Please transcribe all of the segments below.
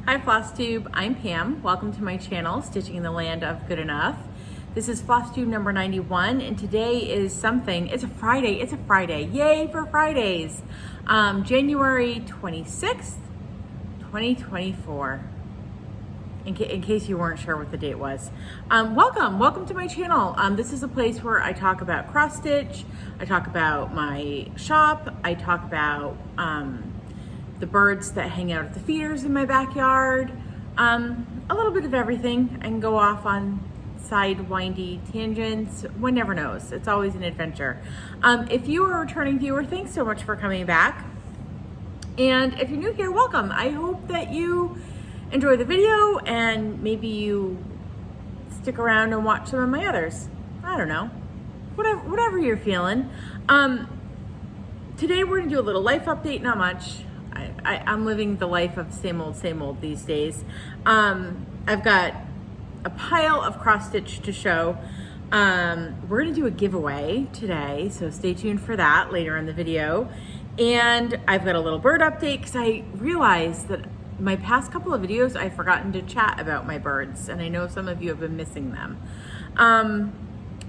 Hi Flosstube, I'm Pam. Welcome to my channel, Stitching in the Land of Good Enough. This is Flosstube number 91, and today is something, it's a Friday, yay for Fridays. January 26th, 2024. In case you weren't sure what the date was. Welcome to my channel. This is a place where I talk about cross stitch, I talk about my shop, I talk about the birds that hang out at the feeders in my backyard, a little bit of everything. I can go off on side windy tangents, one never knows. It's always an adventure. If you are a returning viewer, thanks so much for coming back. And if you're new here, welcome. I hope that you enjoy the video and maybe you stick around and watch some of my others. I don't know, whatever you're feeling. Today we're gonna do a little life update, not much. I'm living the life of same old these days. I've got a pile of cross stitch to show. We're gonna do a giveaway today, so stay tuned for that later in the video. And I've got a little bird update because I realized that my past couple of videos I've forgotten to chat about my birds, and I know some of you have been missing them. And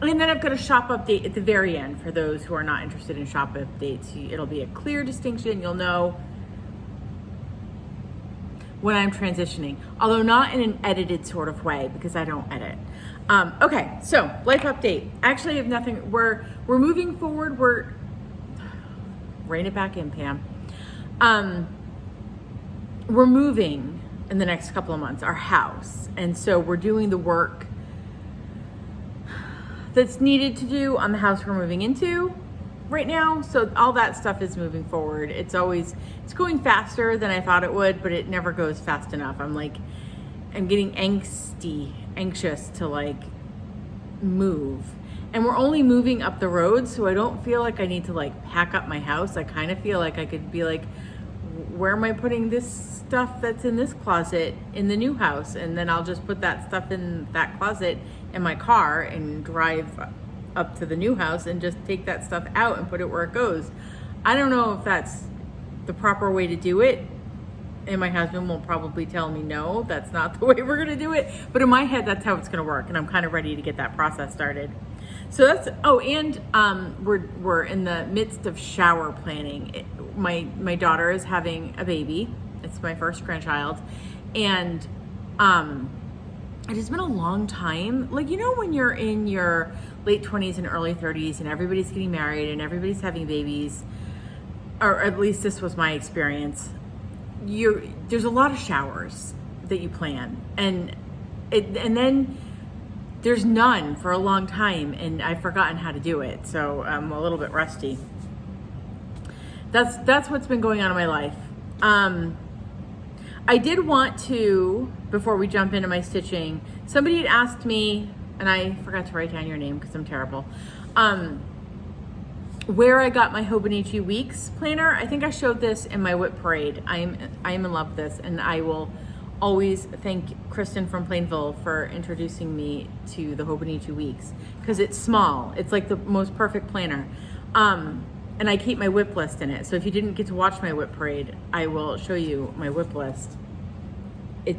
then I've got a shop update at the very end for those who are not interested in shop updates. It'll be a clear distinction. You'll know when I'm transitioning, although not in an edited sort of way because I don't edit. Okay, so life update. Actually, I have nothing. We're moving forward. Rein it back in, Pam. We're moving in the next couple of months, our house, and so we're doing the work that's needed to do on the house we're moving into right now. So all that stuff is moving forward. It's going faster than I thought it would, but it never goes fast enough. I'm getting anxious to like move. And we're only moving up the road, so I don't feel like I need to like pack up my house. I kind of feel like I could be like, where am I putting this stuff that's in this closet in the new house? And then I'll just put that stuff in that closet in my car and drive up to the new house and just take that stuff out and put it where it goes. I don't know if that's the proper way to do it. And my husband will probably tell me, no, that's not the way we're gonna do it. But in my head, that's how it's gonna work. And I'm kind of ready to get that process started. So that's, we're in the midst of shower planning. My daughter is having a baby. It's my first grandchild. And it has been a long time. Like, you know, when you're in your late 20s and early 30s and everybody's getting married and everybody's having babies, or at least this was my experience, there's a lot of showers that you plan. And then there's none for a long time, and I've forgotten how to do it, so I'm a little bit rusty. That's what's been going on in my life. I did want to, before we jump into my stitching, somebody had asked me, and I forgot to write down your name because I'm terrible, where I got my Hobonichi Weeks planner. I think I showed this in my whip parade. I am in love with this, and I will always thank Kristen from Plainville for introducing me to the Hobonichi Weeks because it's small. It's like the most perfect planner. And I keep my whip list in it. So if you didn't get to watch my whip parade, I will show you my whip list. And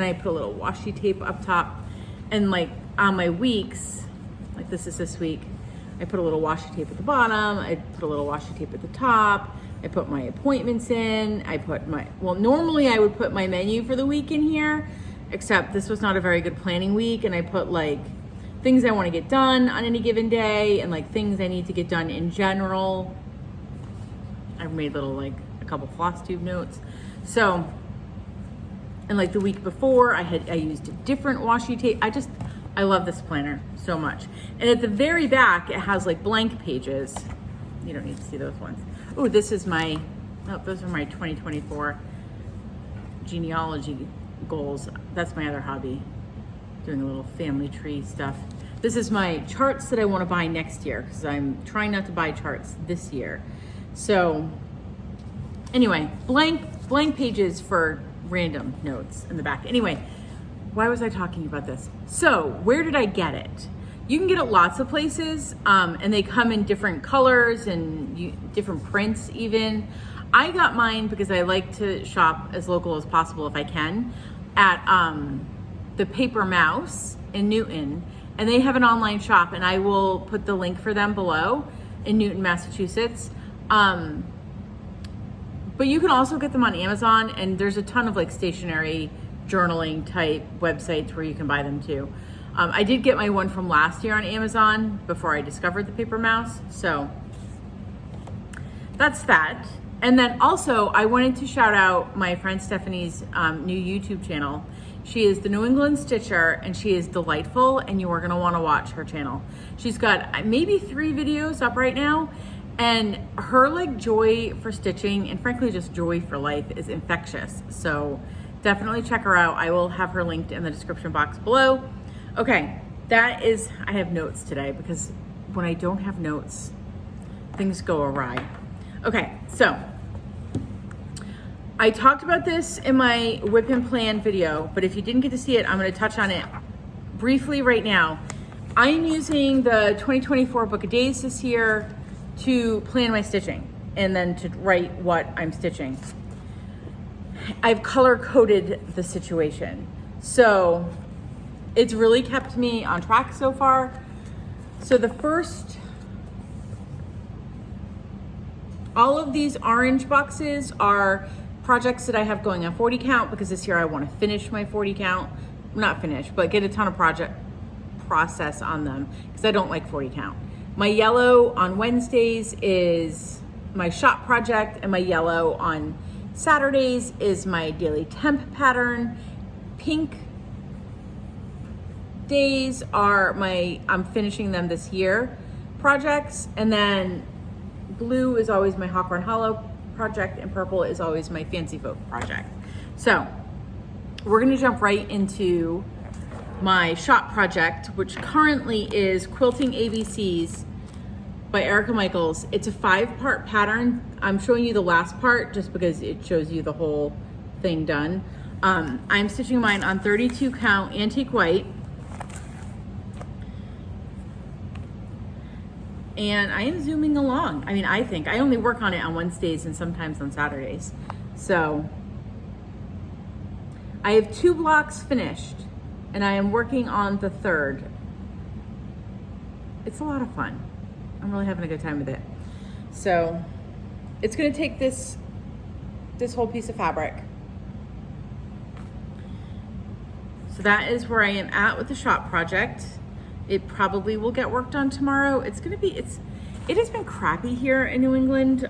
I put a little washi tape up top, and like on my weeks, like this is this week, I put a little washi tape at the bottom, I put a little washi tape at the top, I put my appointments in, normally I would put my menu for the week in here, except this was not a very good planning week, and I put like things I want to get done on any given day and like things I need to get done in general. I've made a couple Flosstube notes. So, and like the week before I used a different washi tape. I love this planner so much. And at the very back, it has like blank pages. You don't need to see those ones. Oh, those are my 2024 genealogy goals. That's my other hobby, doing a little family tree stuff. This is my charts that I want to buy next year because I'm trying not to buy charts this year. So anyway, blank pages for random notes in the back. Anyway, why was I talking about this? So where did I get it? You can get it lots of places, and they come in different colors and different prints even. I got mine because I like to shop as local as possible if I can at the Paper Mouse in Newton, and they have an online shop, and I will put the link for them below in Newton, Massachusetts. But you can also get them on Amazon, and there's a ton of like stationery journaling type websites where you can buy them too. I did get my one from last year on Amazon before I discovered the Paper Mouse, so that's that. And then also I wanted to shout out my friend Stephanie's new YouTube channel. She is the New England Stitcher, and she is delightful, and you are gonna wanna watch her channel. She's got maybe 3 videos up right now, and her like joy for stitching, and frankly just joy for life, is infectious. So definitely check her out. I will have her linked in the description box below. Okay, that is, I have notes today because when I don't have notes, things go awry. Okay, so I talked about this in my whip and plan video, but if you didn't get to see it, I'm gonna touch on it briefly right now. I'm using the 2024 Book of Days this year to plan my stitching and then to write what I'm stitching. I've color coded the situation. So it's really kept me on track so far. So the first, all of these orange boxes are projects that I have going on 40 count because this year I want to finish my 40 count. Not finish, but get a ton of process on them because I don't like 40 count. My yellow on Wednesdays is my shop project, and my yellow on Saturdays is my daily temp pattern. Pink days are my, I'm finishing them this year projects, and then blue is always my Hawran Hollow project, and purple is always my Fancy Folk project. So we're gonna jump right into my shop project, which currently is Quilting ABCs by Erica Michaels. It's a 5-part pattern. I'm showing you the last part just because it shows you the whole thing done. I'm stitching mine on 32 count antique white. And I am zooming along. I mean, I think I only work on it on Wednesdays and sometimes on Saturdays. So I have 2 blocks finished, and I am working on the 3rd. It's a lot of fun. I'm really having a good time with it. So it's gonna take this whole piece of fabric. So that is where I am at with the shop project. It probably will get worked on tomorrow. It has been crappy here in New England.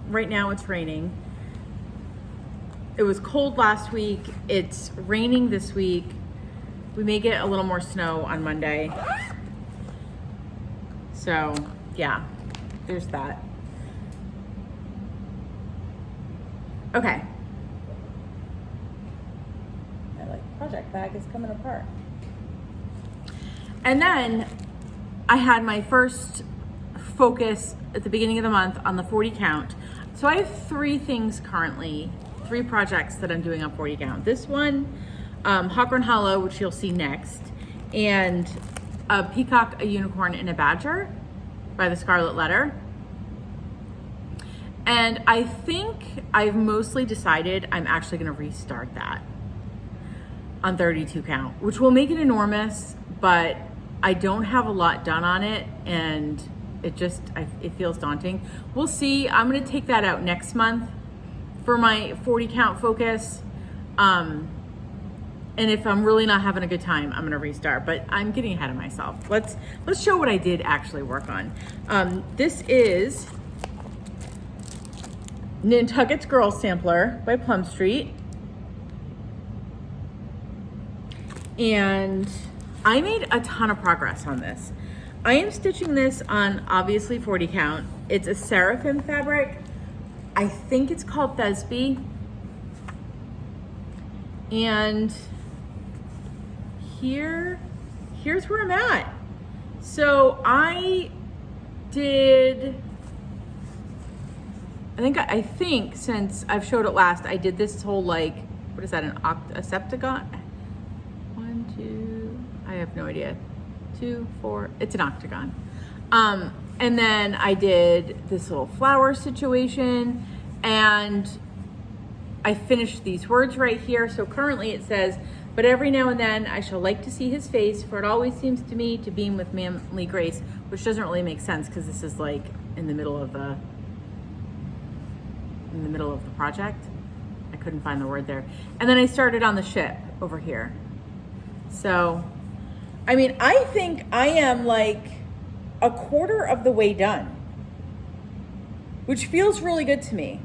Right now it's raining. It was cold last week. It's raining this week. We may get a little more snow on Monday. So yeah, there's that. Okay. My like project bag is coming apart. And then I had my first focus at the beginning of the month on the 40 count. So I have 3 things currently, 3 projects that I'm doing on 40 count. This one, Hawran Hollow, which you'll see next, and a peacock, a unicorn, and a badger by the Scarlet Letter. And I think I've mostly decided I'm actually gonna restart that on 32 count, which will make it enormous, but I don't have a lot done on it, and it feels daunting. We'll see. I'm gonna take that out next month for my 40 count focus. And if I'm really not having a good time, I'm gonna restart, but I'm getting ahead of myself. Let's show what I did actually work on. This is Nantucket's Girl Sampler by Plum Street. And I made a ton of progress on this. I am stitching this on obviously 40 count. It's a seraphim fabric. I think it's called Thesby. And here's where I'm at. So I think since I've showed it last, I did this whole like, what is that, a septagon? 1, 2, I have no idea. 2, 4, it's an octagon. And then I did this little flower situation, And I finished these words right here. So currently it says, but every now and then I shall like to see his face, for it always seems to me to beam with manly grace, which doesn't really make sense because this is like in the middle of the project. I couldn't find the word there. And then I started on the ship over here. So, I mean, I think I am like a quarter of the way done, which feels really good to me.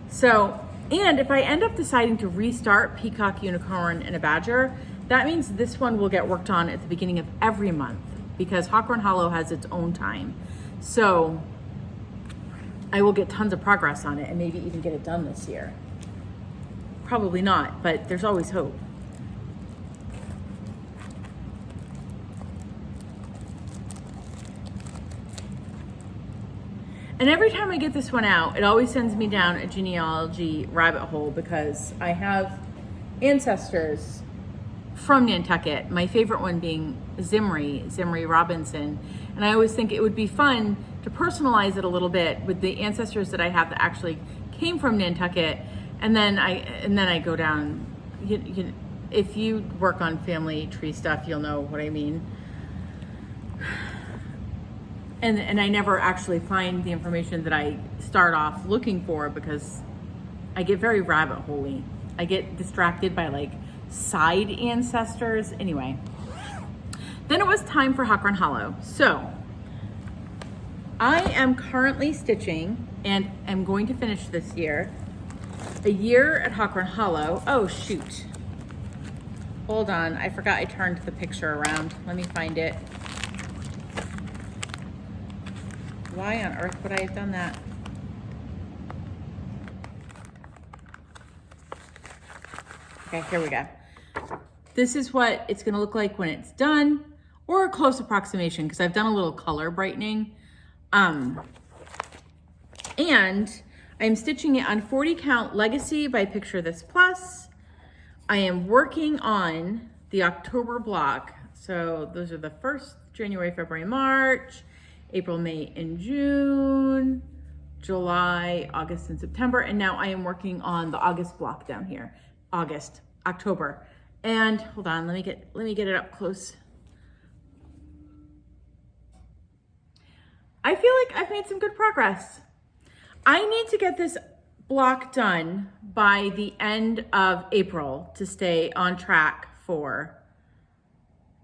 So, and if I end up deciding to restart Peacock, Unicorn, and a Badger, that means this one will get worked on at the beginning of every month because Hawran Hollow has its own time. So I will get tons of progress on it and maybe even get it done this year. Probably not, but there's always hope. And every time I get this one out, it always sends me down a genealogy rabbit hole because I have ancestors from Nantucket, my favorite one being Zimri Robinson. And I always think it would be fun to personalize it a little bit with the ancestors that I have that actually came from Nantucket. And then I go down, if you work on family tree stuff, you'll know what I mean. And I never actually find the information that I start off looking for because I get very rabbit hole-y. I get distracted by like side ancestors. Anyway, then it was time for Hawran Hollow. So I am currently stitching and am going to finish this year. A year at Hawran Hollow. Oh shoot. Hold on, I forgot I turned the picture around. Let me find it. Why on earth would I have done that? Okay, here we go. This is what it's gonna look like when it's done, or a close approximation, because I've done a little color brightening. And I'm stitching it on 40 count Legacy by Picture This Plus. I am working on the October block. So those are the first, January, February, March, April, May, and June, July, August, and September. And now I am working on the August block down here. August, October. And hold on, let me get it up close. I feel like I've made some good progress. I need to get this block done by the end of April to stay on track for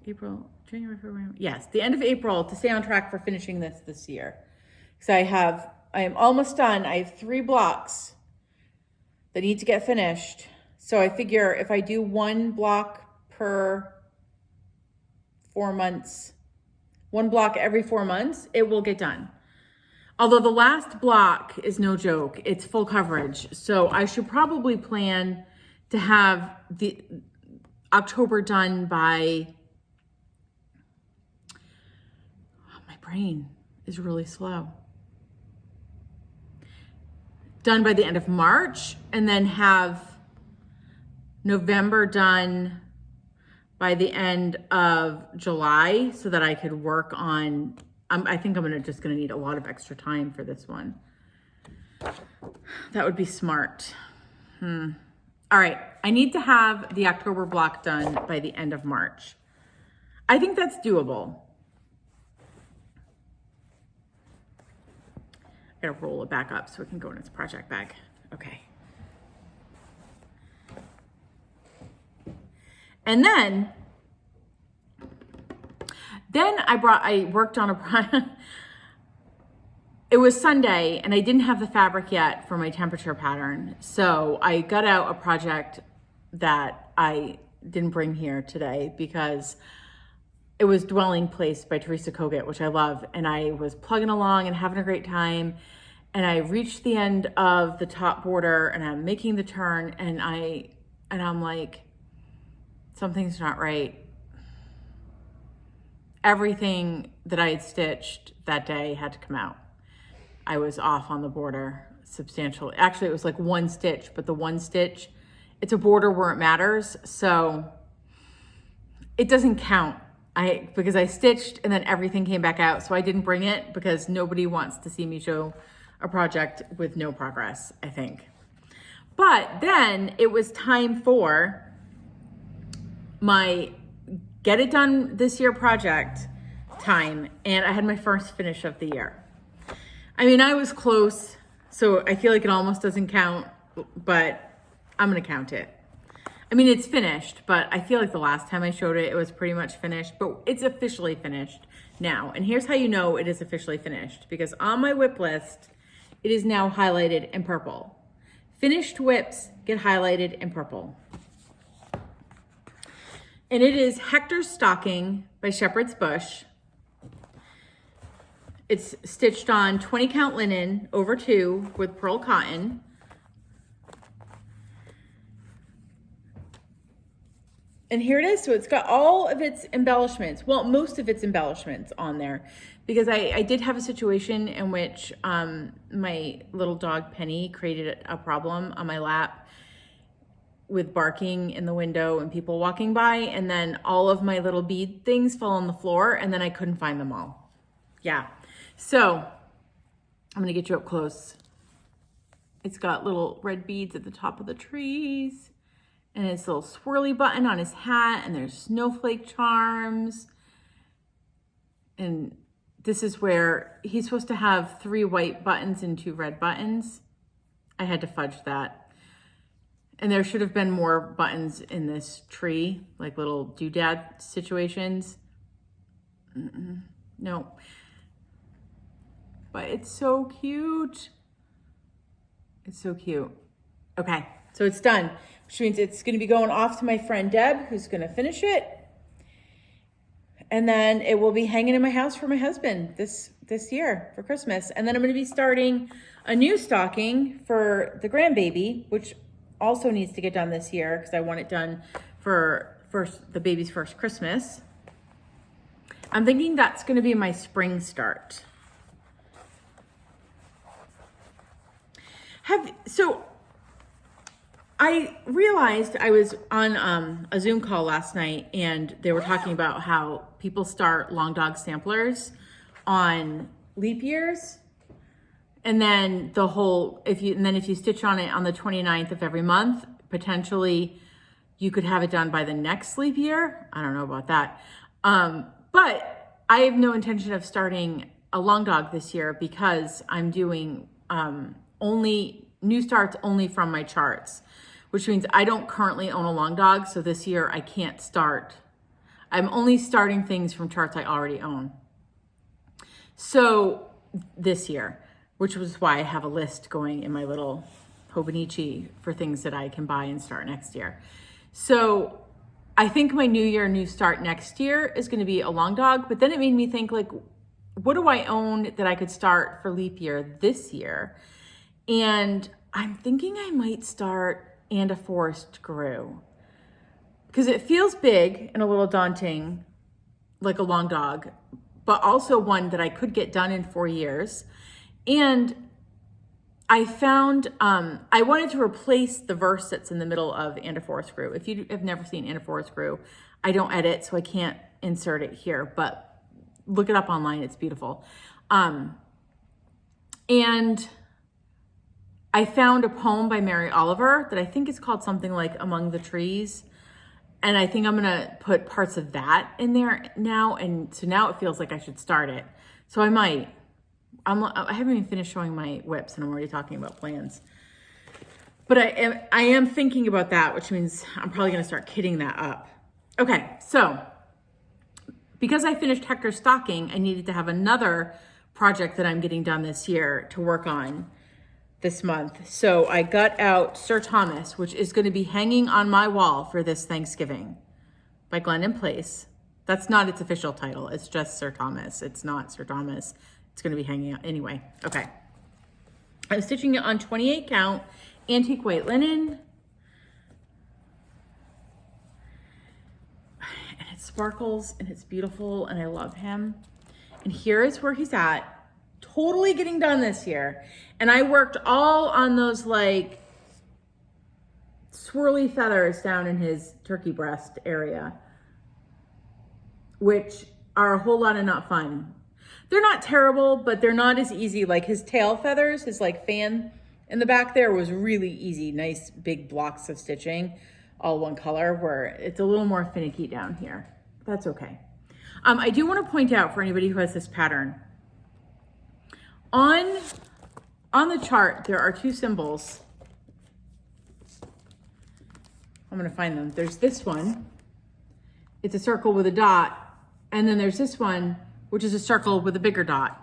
April, January, February. Yes, the end of April to stay on track for finishing this year. So I am almost done. I have 3 blocks that need to get finished. So I figure if I do 1 block per 4 months, 1 block every 4 months, it will get done. Although the last block is no joke, it's full coverage. So I should probably plan to have the October done by, my brain is really slow. Done by the end of March, and then have November done by the end of July so that I could work on, I think I'm just gonna need a lot of extra time for this one. That would be smart. All right, I need to have the October block done by the end of March. I think that's doable. I gotta roll it back up so it can go in its project bag. Okay. And then I worked on it was Sunday and I didn't have the fabric yet for my temperature pattern. So I got out a project that I didn't bring here today because it was Dwelling Place by Teresa Kogut, which I love. And I was plugging along and having a great time. And I reached the end of the top border and I'm making the turn and I'm like, something's not right. Everything that I had stitched that day had to come out. I was off on the border substantially. Actually, it was like 1 stitch, but the 1 stitch, it's a border where it matters. So it doesn't count. Because I stitched and then everything came back out. So I didn't bring it because nobody wants to see me show a project with no progress, I think. But then it was time for my get it done this year project time, and I had my first finish of the year. I mean, I was close, so I feel like it almost doesn't count, but I'm gonna count it. I mean, it's finished, but I feel like the last time I showed it, it was pretty much finished, but it's officially finished now. And here's how you know it is officially finished, because on my whip list, it is now highlighted in purple. Finished whips get highlighted in purple. And it is Hector Stocking by Shepherd's Bush. It's stitched on 20 count linen over 2 with pearl cotton. And here it is. So it's got all of its embellishments. Well, most of its embellishments on there, because I did have a situation in which my little dog Penny created a problem on my lap with barking in the window and people walking by. And then all of my little bead things fell on the floor and then I couldn't find them all. Yeah. So I'm gonna get you up close. It's got little red beads at the top of the trees. And his little swirly button on his hat, and there's snowflake charms. And this is where he's supposed to have 3 white buttons and 2 red buttons. I had to fudge that. And there should have been more buttons in this tree, like little doodad situations. No. But it's so cute. It's so cute. Okay, so it's done, which means it's gonna be going off to my friend Deb, who's gonna finish it. And then it will be hanging in my house for my husband this year for Christmas. And then I'm gonna be starting a new stocking for the grandbaby, which also needs to get done this year because I want it done for the baby's first Christmas. I'm thinking that's gonna be my spring start. So I realized I was on a Zoom call last night and they were talking about how people start long dog samplers on leap years. And then if you stitch on it on the 29th of every month, potentially you could have it done by the next leap year. I don't know about that. But I have no intention of starting a long dog this year because I'm doing only new starts only from my charts, which means I don't currently own a long dog. So this year I can't start. I'm only starting things from charts I already own. So this year, which was why I have a list going in my little Hobonichi for things that I can buy and start next year. So I think my new year, new start next year is going to be a long dog, but then it made me think, like, what do I own that I could start for leap year this year? And I'm thinking I might start And a Forest Grew because it feels big and a little daunting, like a long dog, but also one that I could get done in 4 years. And I found, I wanted to replace the verse that's in the middle of And a Forest Grew. If you have never seen And a Forest Grew, I don't edit, so I can't insert it here, but look it up online, it's beautiful. And I found a poem by Mary Oliver that I think is called something like Among the Trees. And I think I'm gonna put parts of that in there now. And so now it feels like I should start it. So I might. I haven't even finished showing my whips and I'm already talking about plans. But I am thinking about that, which means I'm probably gonna start kitting that up. Okay, so because I finished Hector Stocking, I needed to have another project that I'm getting done this year to work on this month. So I got out Sir Thomas, which is gonna be hanging on my wall for this Thanksgiving by Glendon Place. That's not its official title, it's just Sir Thomas. It's not Sir Thomas. It's gonna be hanging out anyway. Okay. I'm stitching it on 28 count antique white linen. And it sparkles and it's beautiful and I love him. And here is where he's at. Totally getting done this year. And I worked all on those like swirly feathers down in his turkey breast area, which are a whole lot of not fun. they're not terrible, but they're not as easy. Like his tail feathers, his like fan in the back there was really easy. Nice big blocks of stitching, all one color, where it's a little more finicky down here. That's okay. I do want to point out for anybody who has this pattern, on the chart, there are two symbols. I'm going to find them. There's this one. It's a circle with a dot. And then there's this one, which is a circle with a bigger dot.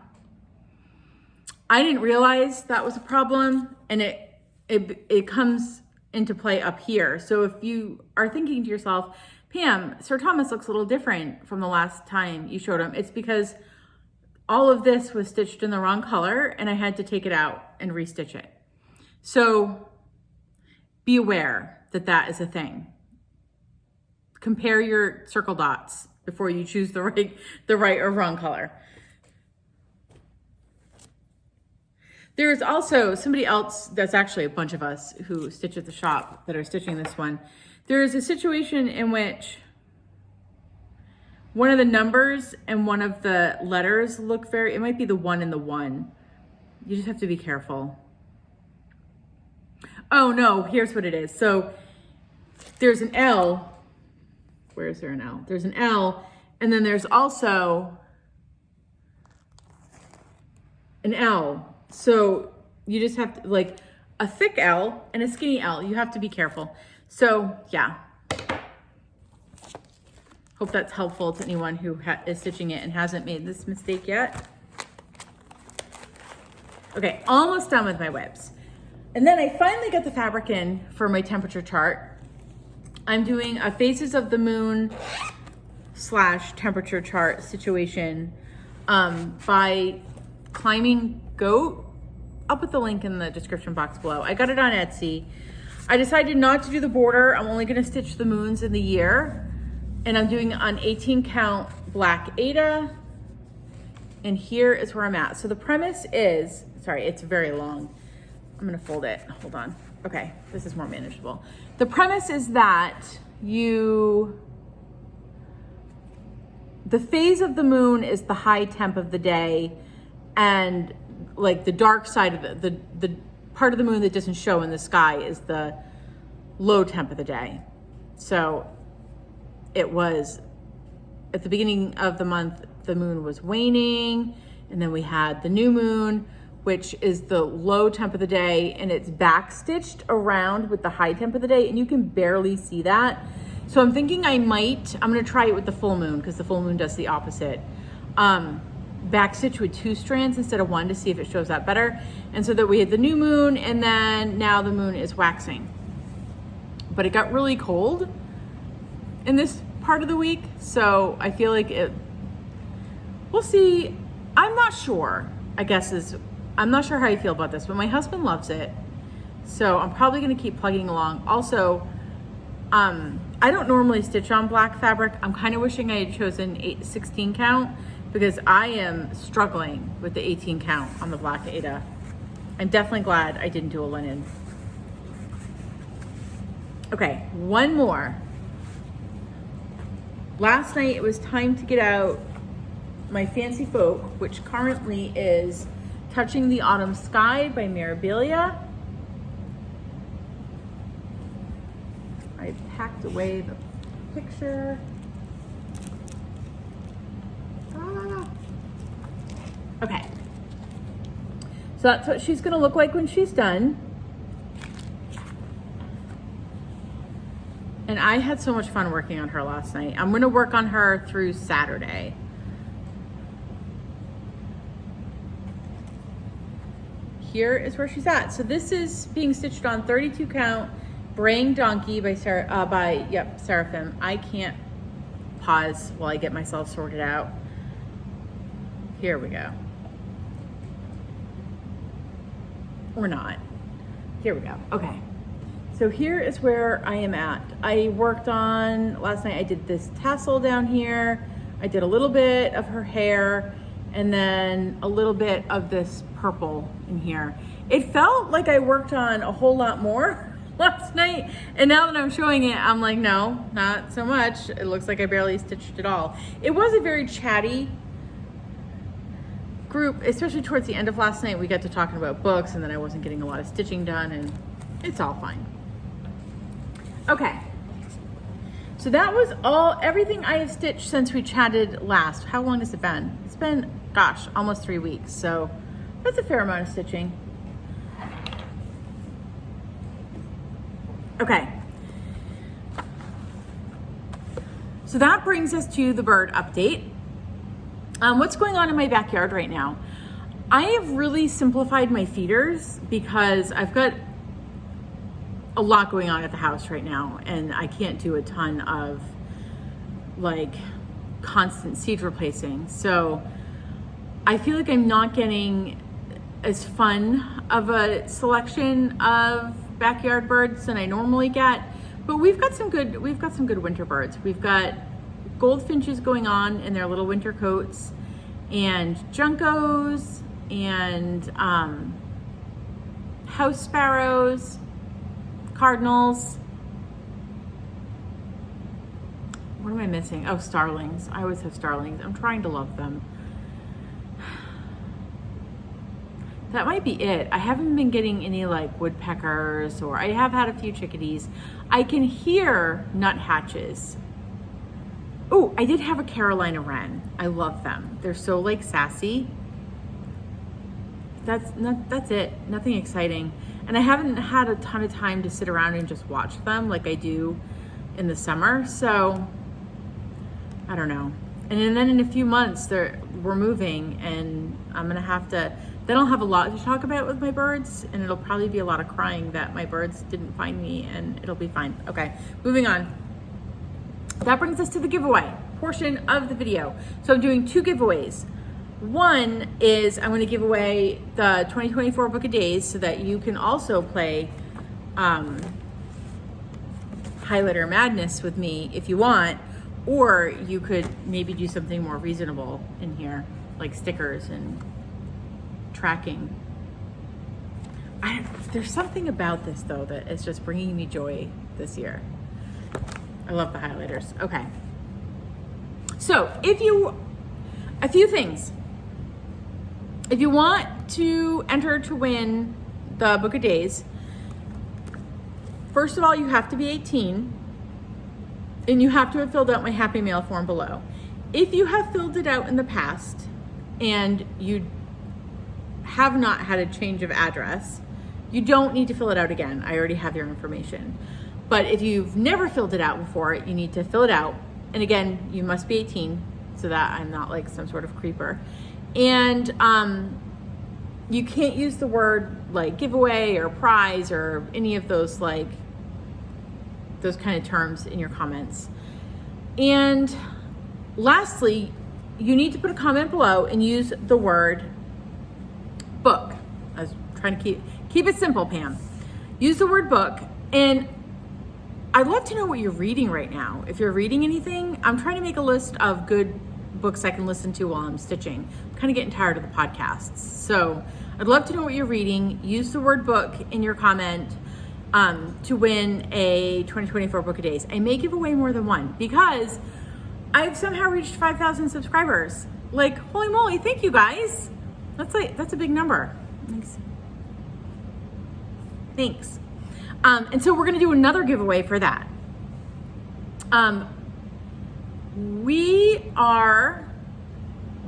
I didn't realize that was a problem, and it comes into play up here. So if you are thinking to yourself, Pam, Sir Thomas looks a little different from the last time you showed him, it's because all of this was stitched in the wrong color and I had to take it out and restitch it. So be aware that that is a thing. Compare your circle dots before you choose the right or wrong color. There is also somebody else, that's actually a bunch of us who stitch at the shop that are stitching this one. There is a situation in which one of the numbers and one of the letters look very, it might be the 1 and the 1. You just have to be careful. Oh no, here's what it is. So there's an L. Where is there an L? There's an L, and then there's also an L. So you just have to, like a thick L and a skinny L, you have to be careful. So yeah. Hope that's helpful to anyone who is stitching it and hasn't made this mistake yet. Okay, almost done with my whips. And then I finally got the fabric in for my temperature chart. I'm doing a phases of the moon / temperature chart situation by Climbing Goat. I'll put the link in the description box below. I got it on Etsy. I decided not to do the border. I'm only gonna stitch the moons in the year. And I'm doing an 18 count black Aida. And here is where I'm at. So the premise is, sorry, it's very long. I'm gonna fold it, hold on. Okay, this is more manageable. The premise is that the phase of the moon is the high temp of the day, and like the dark side of the part of the moon that doesn't show in the sky is the low temp of the day. So it was at the beginning of the month, the moon was waning, and then we had the new moon, which is the low temp of the day, and it's back stitched around with the high temp of the day, and you can barely see that. So I'm thinking I'm gonna try it with the full moon, because the full moon does the opposite. Back stitch with 2 strands instead of 1 to see if it shows up better. And so that we had the new moon, and then now the moon is waxing. But it got really cold in this part of the week, so I feel like we'll see. I'm not sure, I'm not sure how I feel about this, but my husband loves it. So I'm probably gonna keep plugging along. Also, I don't normally stitch on black fabric. I'm kind of wishing I had chosen 16 count, because I am struggling with the 18 count on the black Aida. I'm definitely glad I didn't do a linen. Okay, one more. Last night it was time to get out my Fancy Folk, which currently is Touching the Autumn Sky by Mirabilia. I packed away the picture. Okay. So that's what she's gonna look like when she's done. And I had so much fun working on her last night. I'm gonna work on her through Saturday. Here is where she's at. So this is being stitched on 32 count Braying Donkey by Seraphim. I can't pause while I get myself sorted out. Here we go. Or not. Here we go. Okay. So here is where I am at. I worked on, last night I did this tassel down here. I did a little bit of her hair, and then a little bit of this purple in here. It felt like I worked on a whole lot more last night, and now that I'm showing it, I'm like, no, not so much. It looks like I barely stitched it all. It was a very chatty group, especially towards the end of last night, we got to talking about books, and then I wasn't getting a lot of stitching done, and it's all fine. Okay. So that was everything I have stitched since we chatted last. How long has it been? It's been, gosh, almost 3 weeks. So that's a fair amount of stitching. Okay. So that brings us to the bird update. What's going on in my backyard right now? I have really simplified my feeders because I've got a lot going on at the house right now, and I can't do a ton of like constant seed replacing. So I feel like I'm not getting as fun of a selection of backyard birds than I normally get, but we've got some good winter birds. We've got goldfinches going on in their little winter coats, and juncos, and house sparrows, cardinals. What am I missing? Oh, starlings. I always have starlings. I'm trying to love them. That might be it. I haven't been getting any like woodpeckers, or I have had a few chickadees. I can hear nuthatches. Oh, I did have a Carolina wren. I love them. They're so like sassy. That's it. Nothing exciting. And I haven't had a ton of time to sit around and just watch them like I do in the summer. So I don't know. And then in a few months we're moving, and I'm gonna have to, then I'll have a lot to talk about with my birds, and it'll probably be a lot of crying that my birds didn't find me, and it'll be fine. Okay, moving on. That brings us to the giveaway portion of the video. So I'm doing 2 giveaways. One is I'm going to give away the 2024 Book of Days so that you can also play Highlighter Madness with me if you want, or you could maybe do something more reasonable in here, like stickers and tracking. There's something about this though that is just bringing me joy this year. I love the highlighters. Okay. So a few things. If you want to enter to win the Book of Days, first of all, you have to be 18, and you have to have filled out my Happy Mail form below. If you have filled it out in the past and you have not had a change of address, you don't need to fill it out again. I already have your information. But if you've never filled it out before, you need to fill it out. And again, you must be 18 so that I'm not like some sort of creeper. And you can't use the word like giveaway or prize or any of those like those kind of terms in your comments. And lastly, you need to put a comment below and use the word book. I was trying to keep it simple, Pam. Use the word book. And I'd love to know what you're reading right now. If you're reading anything, I'm trying to make a list of good books I can listen to while I'm stitching. I'm kind of getting tired of the podcasts. So I'd love to know what you're reading. Use the word book in your comment to win a 2024 Book of Days. I may give away more than one because I've somehow reached 5,000 subscribers. Like, holy moly, thank you guys. That's a big number. Thanks. And so we're gonna do another giveaway for that. We are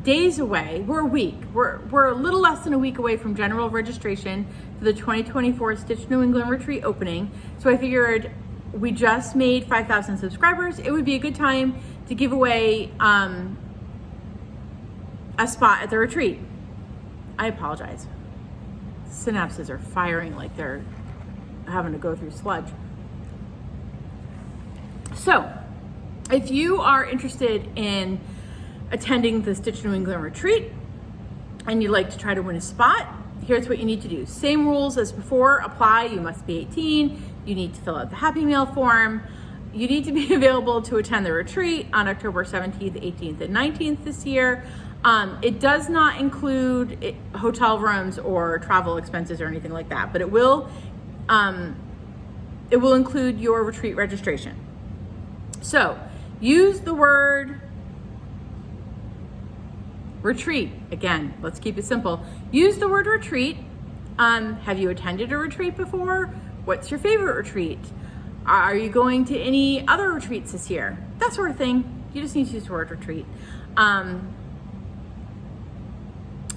days away, we're a week. We're a little less than a week away from general registration for the 2024 Stitch New England Retreat opening. So I figured we just made 5,000 subscribers. It would be a good time to give away a spot at the retreat. I apologize. Synapses are firing like they're having to go through sludge. So if you are interested in attending the Stitch New England Retreat and you'd like to try to win a spot, here's what you need to do. Same rules as before apply. You must be 18. You need to fill out the Happy Mail form. You need to be available to attend the retreat on October 17th, 18th, and 19th this year. It does not include hotel rooms or travel expenses or anything like that, but it will include your retreat registration. So use the word Retreat. Again, let's keep it simple. Use the word retreat. Have you attended a retreat before? What's your favorite retreat? Are you going to any other retreats this year? That sort of thing. You just need to use the word retreat.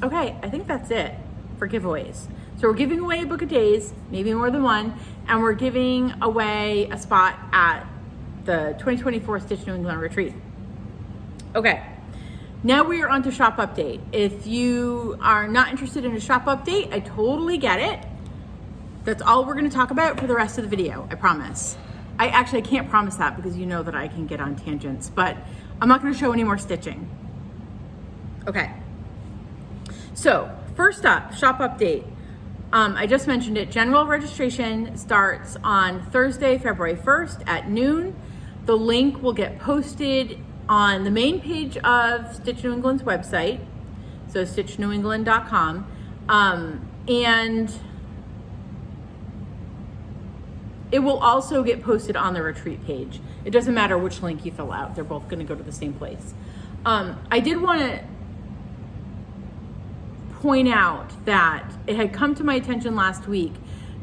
Okay, I think that's it for giveaways. So we're giving away a book of days, maybe more than one, and we're giving away a spot at the 2024 Stitch New England retreat. Okay, now we are on to shop update. If you are not interested in a shop update, I totally get it. That's all we're gonna talk about for the rest of the video, I promise. I can't promise that because you know that I can get on tangents, but I'm not gonna show any more stitching. Okay, so first up, shop update. I just mentioned it, general registration starts on Thursday, February 1st at noon. The link will get posted on the main page of Stitch New England's website, so stitchnewengland.com, and it will also get posted on the retreat page. It doesn't matter which link you fill out, they're both gonna go to the same place. I did wanna point out that it had come to my attention last week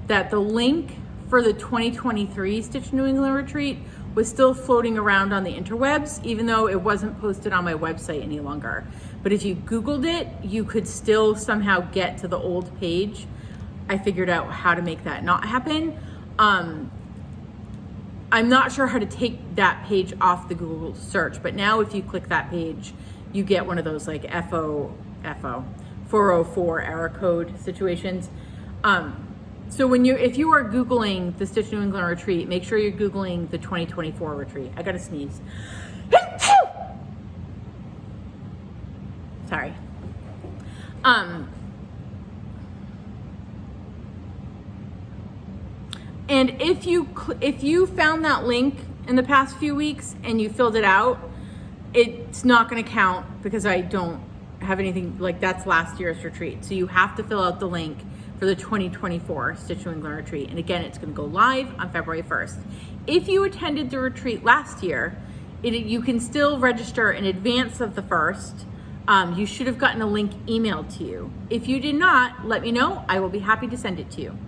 that the link for the 2023 Stitch New England retreat was still floating around on the interwebs, even though it wasn't posted on my website any longer. But if you Googled it, you could still somehow get to the old page. I figured out how to make that not happen. I'm not sure how to take that page off the Google search, but now if you click that page, you get one of those like FO 404 error code situations. So if you are Googling the Stitch New England retreat, make sure you're Googling the 2024 retreat. I gotta sneeze. Sorry. And if you found that link in the past few weeks and you filled it out, it's not gonna count because I don't have anything, like that's last year's retreat. So you have to fill out the link for the 2024 Stitch New England retreat. And again, it's gonna go live on February 1st. If you attended the retreat last year, you can still register in advance of the first. You should have gotten a link emailed to you. If you did not, let me know. I will be happy to send it to you.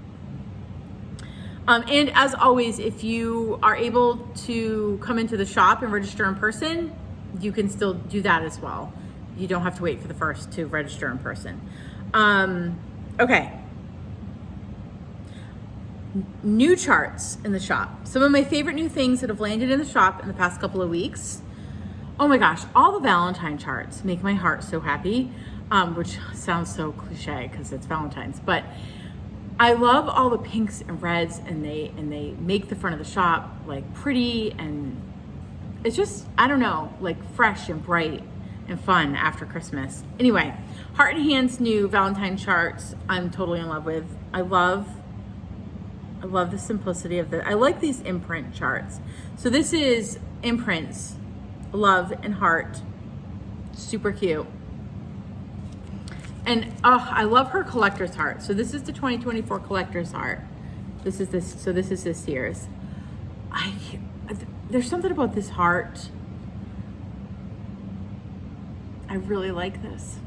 And as always, if you are able to come into the shop and register in person, you can still do that as well. You don't have to wait for the first to register in person. Okay. New charts in the shop. Some of my favorite new things that have landed in the shop in the past couple of weeks. Oh my gosh, all the Valentine charts make my heart so happy, which sounds so cliche because it's Valentine's, but I love all the pinks and reds, and they make the front of the shop like pretty, and it's just, I don't know, like fresh and bright and fun after Christmas. Anyway, Heart and Hand's new Valentine charts, I'm totally in love with. I love the simplicity of I like these imprint charts. So this is imprints, love and heart, super cute. And I love her collector's heart. So this is the 2024 collector's heart. This is this year's. There's something about this heart. I really like this.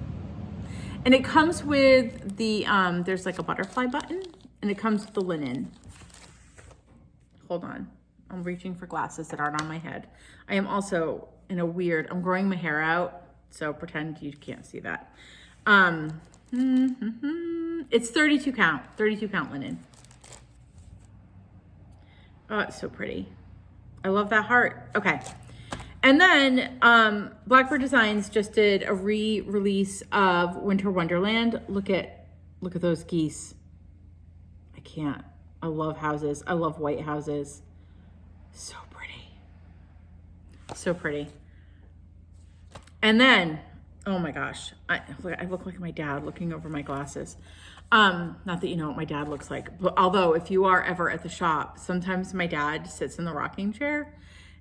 And it comes with the, there's like a butterfly button, and it comes with the linen. Hold on. I'm reaching for glasses that aren't on my head. I am also in a weird, I'm growing my hair out, so pretend you can't see that. It's 32 count linen. Oh, it's so pretty. I love that heart. Okay. And then Blackbird Designs just did a re-release of Winter Wonderland. Look at those geese. I love houses. I love white houses. So pretty. So pretty. And then, oh my gosh, I look like my dad looking over my glasses. Not that you know what my dad looks like, but although if you are ever at the shop, sometimes my dad sits in the rocking chair,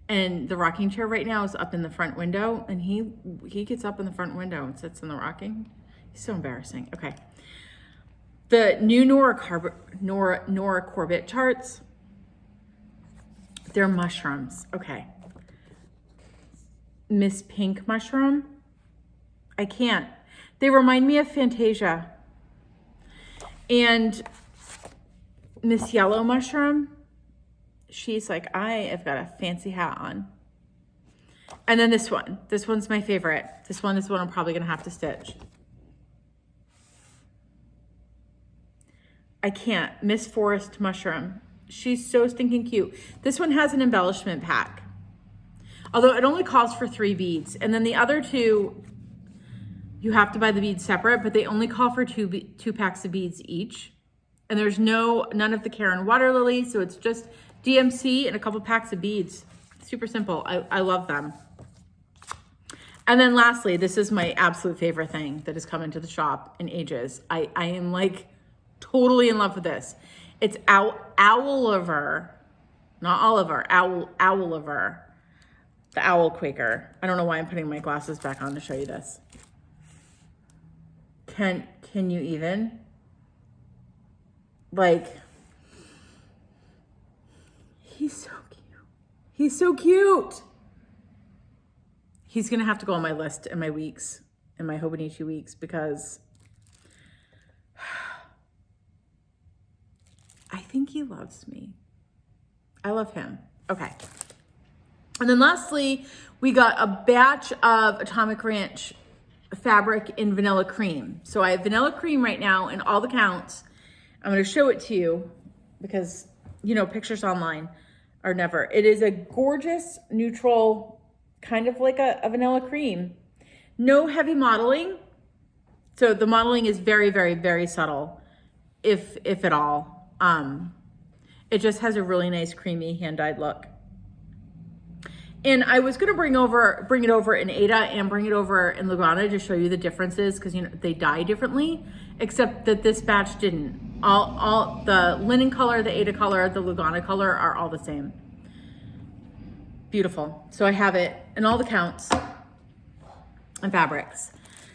and the rocking chair right now is up in the front window, and he gets up in the front window and sits in the rocking. He's so embarrassing. Okay. The new Nora Corbett charts, they're mushrooms. Okay. Miss Pink mushroom. I can't. They remind me of Fantasia. And Miss Yellow Mushroom, she's like, I have got a fancy hat on. And then this one. This one's my favorite. This one is what I'm probably going to have to stitch. I can't. Miss Forest Mushroom. She's so stinking cute. This one has an embellishment pack. Although it only calls for 3 beads. And then the other 2, you have to buy the beads separate, but they only call for 2 packs of beads each. And there's none of the Karen water lily, so it's just DMC and a couple packs of beads. Super simple. I love them. And then lastly, this is my absolute favorite thing that has come into the shop in ages. I am like totally in love with this. It's Owliver, not Oliver, Owliver, the Owl Quaker. I don't know why I'm putting my glasses back on to show you this. Can you even? Like, he's so cute. He's so cute. He's gonna have to go on my list in my weeks, in my Hobonichi weeks, because I think he loves me. I love him. Okay. And then lastly, we got a batch of Atomic Ranch fabric in vanilla cream. So I have vanilla cream right now in all the counts. I'm going to show it to you because, you know, pictures online are never. It is a gorgeous neutral, kind of like a vanilla cream. No heavy modeling. So the modeling is very, very, very subtle, if at all. It just has a really nice creamy hand-dyed look. And I was going to bring it over in Ada and bring it over in Lugana to show you the differences, because, you know, they dye differently, except that this batch didn't. All the linen color, the Ada color, the Lugana color are all the same. Beautiful. So I have it in all the counts and fabrics.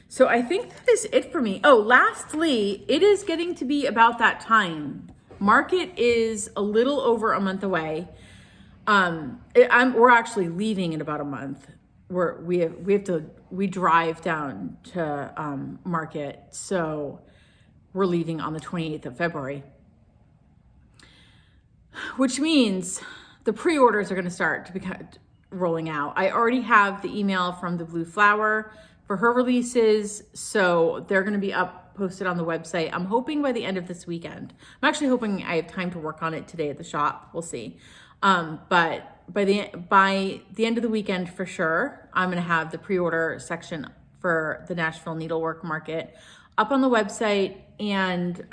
So I think that is it for me. Oh, lastly, it is getting to be about that time. Market is a little over a month away. We're actually leaving in about a month. We drive down to Market, so we're leaving on the 28th of February, which means the pre-orders are going to start to be rolling out. I already have the email from the Blue Flower for her releases, so they're going to be posted on the website. I'm hoping by the end of this weekend. I'm actually hoping I have time to work on it today at the shop. We'll see. But by the end of the weekend for sure, I'm going to have the pre-order section for the Nashville Needlework Market up on the website. And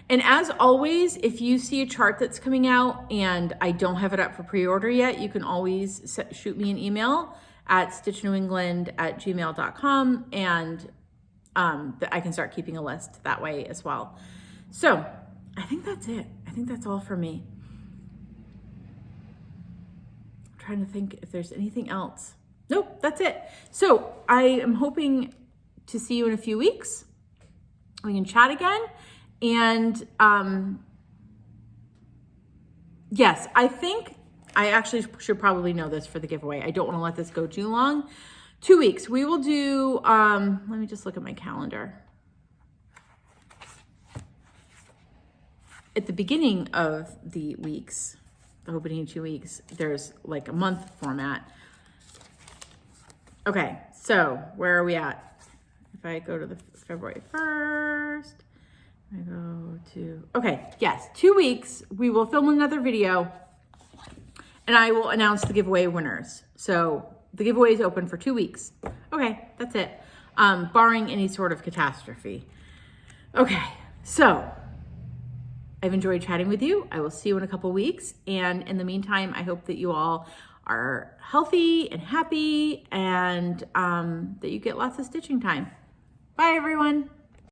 as always, if you see a chart that's coming out and I don't have it up for pre-order yet, you can always shoot me an email at stitchnewengland@gmail.com, and I can start keeping a list that way as well. So I think that's it. I think that's all for me. I'm trying to think if there's anything else. Nope, that's it. So I am hoping to see you in a few weeks. We can chat again. And yes, I think I actually should probably know this for the giveaway. I don't want to let this go too long. 2 weeks. We will do, let me just look at my calendar. At the beginning of the weeks, the Hobonichi weeks, there's like a month format. Okay, so where are we at? If I go to the February 1st, I go to, okay, yes, 2 weeks, we will film another video and I will announce the giveaway winners. So the giveaway is open for 2 weeks. Okay, that's it. Barring any sort of catastrophe. Okay, so I've enjoyed chatting with you. I will see you in a couple weeks. And in the meantime, I hope that you all are healthy and happy and that you get lots of stitching time. Bye, everyone.